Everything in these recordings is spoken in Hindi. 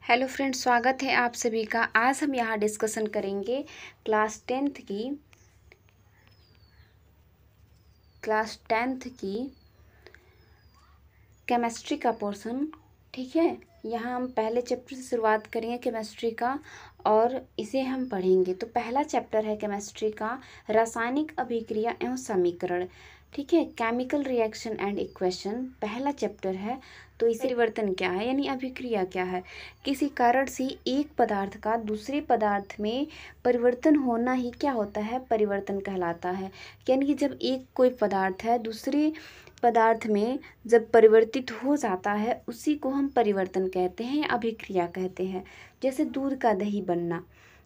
हेलो फ्रेंड्स, स्वागत है आप सभी का। आज हम यहाँ डिस्कशन करेंगे क्लास टेंथ की केमिस्ट्री का पोर्शन। ठीक है, यहाँ हम पहले चैप्टर से शुरुआत करेंगे केमिस्ट्री का और इसे हम पढ़ेंगे। तो पहला चैप्टर है केमिस्ट्री का रासायनिक अभिक्रिया एवं समीकरण। ठीक है, केमिकल रिएक्शन एंड इक्वेशन पहला चैप्टर है। तो इसे परिवर्तन क्या है यानी अभिक्रिया क्या है। किसी कारण से एक पदार्थ का दूसरे पदार्थ में परिवर्तन होना ही क्या होता है, परिवर्तन कहलाता है। यानी कि जब एक कोई पदार्थ है दूसरे पदार्थ में जब परिवर्तित हो जाता है उसी को हम परिवर्तन कहते हैं या अभिक्रिया कहते हैं। जैसे दूध का दही बनना,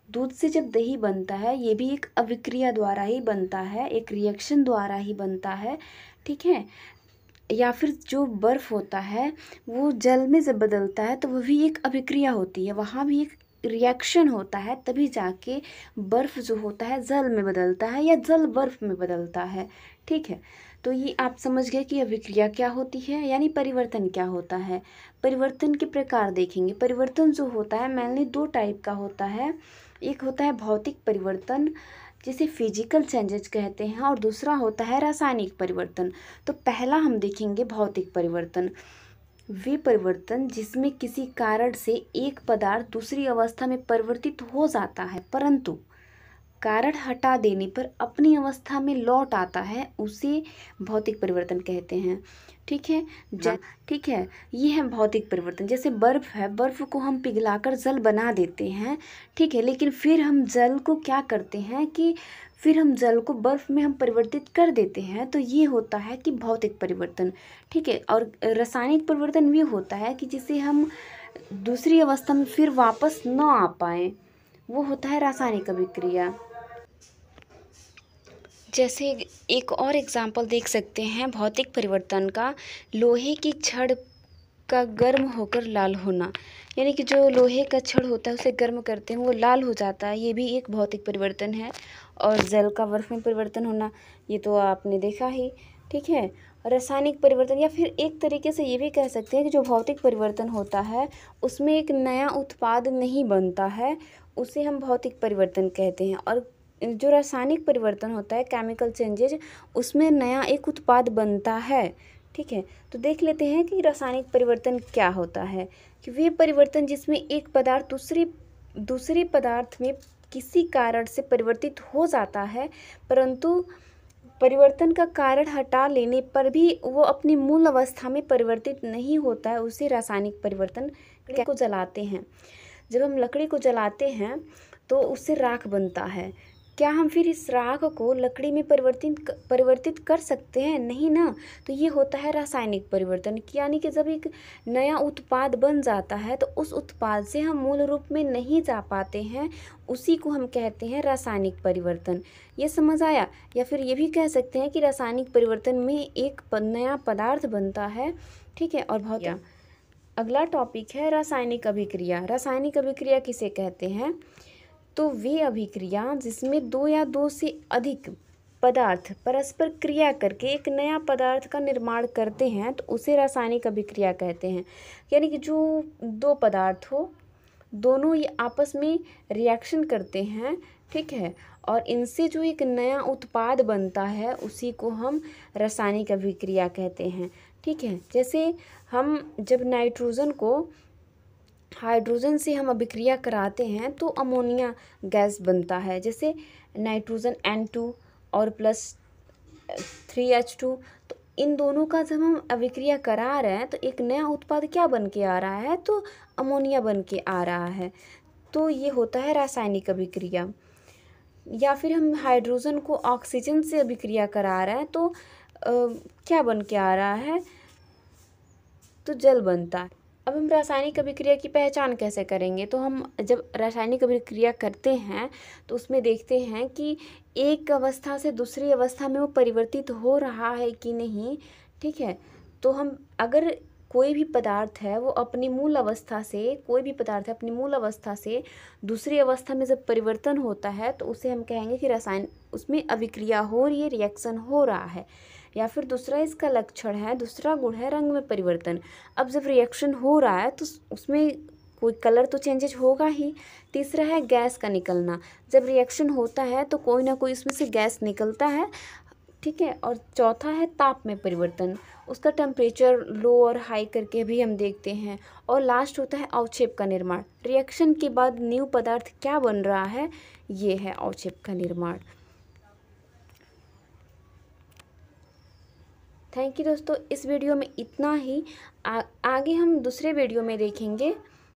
दूध से जब दही बनता है ये भी एक अभिक्रिया द्वारा ही बनता है, एक रिएक्शन द्वारा ही बनता है। ठीक है, या फिर जो बर्फ़ होता है वो जल में जब बदलता है तो वह भी एक अभिक्रिया होती है, वहाँ भी एक रिएक्शन होता है, तभी जाके बर्फ़ जो होता है जल में बदलता है या जल बर्फ़ में बदलता है। ठीक है, तो ये आप समझ गए कि अभिक्रिया क्या होती है यानी परिवर्तन क्या होता है। परिवर्तन के प्रकार देखेंगे। परिवर्तन जो होता है मेनली दो टाइप का होता है। एक होता है भौतिक परिवर्तन जिसे फिजिकल चेंजेस कहते हैं और दूसरा होता है रासायनिक परिवर्तन। तो पहला हम देखेंगे भौतिक परिवर्तन। वे परिवर्तन जिसमें किसी कारण से एक पदार्थ दूसरी अवस्था में परिवर्तित हो जाता है परंतु कारण हटा देने पर अपनी अवस्था में लौट आता है, उसे भौतिक परिवर्तन कहते हैं। ठीक है, ठीक है, ये है भौतिक परिवर्तन। जैसे बर्फ़ है, बर्फ़ को हम पिघलाकर जल बना देते हैं। ठीक है, लेकिन फिर हम जल को क्या करते हैं कि फिर हम जल को बर्फ़ में हम परिवर्तित कर देते हैं, तो ये होता है कि भौतिक परिवर्तन। ठीक है, और रासायनिक परिवर्तन भी होता है कि जिसे हम दूसरी अवस्था में फिर वापस न आ पाए, वो होता है रासायनिक अभिक्रिया। जैसे एक और एग्जाम्पल देख सकते हैं भौतिक परिवर्तन का, लोहे की छड़ का गर्म होकर लाल होना। यानी कि जो लोहे का छड़ होता है उसे गर्म करते हैं वो लाल हो जाता है, ये भी एक भौतिक परिवर्तन है। और जल का बर्फ में परिवर्तन होना, ये तो आपने देखा ही। ठीक है, रासायनिक परिवर्तन या फिर एक तरीके से ये भी कह सकते हैं कि जो भौतिक परिवर्तन होता है उसमें एक नया उत्पाद नहीं बनता है, उसे हम भौतिक परिवर्तन कहते हैं। और जो रासायनिक परिवर्तन होता है केमिकल चेंजेज, उसमें नया एक उत्पाद बनता है। ठीक है, तो देख लेते हैं कि रासायनिक परिवर्तन क्या होता है। कि वे परिवर्तन जिसमें एक पदार्थ दूसरे पदार्थ में किसी कारण से परिवर्तित हो जाता है परंतु परिवर्तन का कारण हटा लेने पर भी वो अपनी मूल अवस्था में परिवर्तित नहीं होता है, उसे रासायनिक परिवर्तन को जलाते हैं। जब हम लकड़ी को जलाते हैं तो उससे राख बनता है। क्या हम फिर इस राख को लकड़ी में परिवर्तित कर सकते हैं? नहीं ना। तो ये होता है रासायनिक परिवर्तन। यानी कि जब एक नया उत्पाद बन जाता है तो उस उत्पाद से हम मूल रूप में नहीं जा पाते हैं, उसी को हम कहते हैं रासायनिक परिवर्तन। ये समझ आया? या फिर ये भी कह सकते हैं कि रासायनिक परिवर्तन में एक नया पदार्थ बनता है। ठीक है, और बहुत अगला टॉपिक है रासायनिक अभिक्रिया। रासायनिक अभिक्रिया किसे कहते हैं? तो वे अभिक्रिया जिसमें दो या दो से अधिक पदार्थ परस्पर क्रिया करके एक नया पदार्थ का निर्माण करते हैं तो उसे रासायनिक अभिक्रिया कहते हैं। यानी कि जो दो पदार्थ हो, दोनों ये आपस में रिएक्शन करते हैं। ठीक है, और इनसे जो एक नया उत्पाद बनता है उसी को हम रासायनिक अभिक्रिया कहते हैं। ठीक है, जैसे हम जब नाइट्रोजन को हाइड्रोजन से हम अभिक्रिया कराते हैं तो अमोनिया गैस बनता है। जैसे नाइट्रोजन N2 और प्लस 3H2, तो इन दोनों का जब हम अभिक्रिया करा रहे हैं तो एक नया उत्पाद क्या बन के आ रहा है, तो अमोनिया बन के आ रहा है। तो ये होता है रासायनिक अभिक्रिया। या फिर हम हाइड्रोजन को ऑक्सीजन से अभिक्रिया करा रहे हैं तो क्या बन के आ रहा है, तो जल बनता है। अब हम रासायनिक अभिक्रिया की पहचान कैसे करेंगे? तो हम जब रासायनिक अभिक्रिया करते हैं तो उसमें देखते हैं कि एक अवस्था से दूसरी अवस्था में वो परिवर्तित हो रहा है कि नहीं। ठीक है, तो हम अगर कोई भी पदार्थ है वो अपनी मूल अवस्था से दूसरी अवस्था में जब परिवर्तन होता है तो उसे हम कहेंगे कि उसमें अभिक्रिया हो रही है, रिएक्शन हो रहा है। या फिर दूसरा इसका लक्षण है, दूसरा गुण है रंग में परिवर्तन। अब जब रिएक्शन हो रहा है तो उसमें कोई कलर तो चेंजेज होगा ही। तीसरा है गैस का निकलना, जब रिएक्शन होता है तो कोई ना कोई इसमें से गैस निकलता है, ठीक है। और चौथा है ताप में परिवर्तन, उसका टेम्परेचर लो और हाई करके भी हम देखते हैं। और लास्ट होता है अवक्षेप का निर्माण, रिएक्शन के बाद न्यू पदार्थ क्या बन रहा है, ये है अवक्षेप का निर्माण। थैंक यू दोस्तों, इस वीडियो में इतना ही। आगे हम दूसरे वीडियो में देखेंगे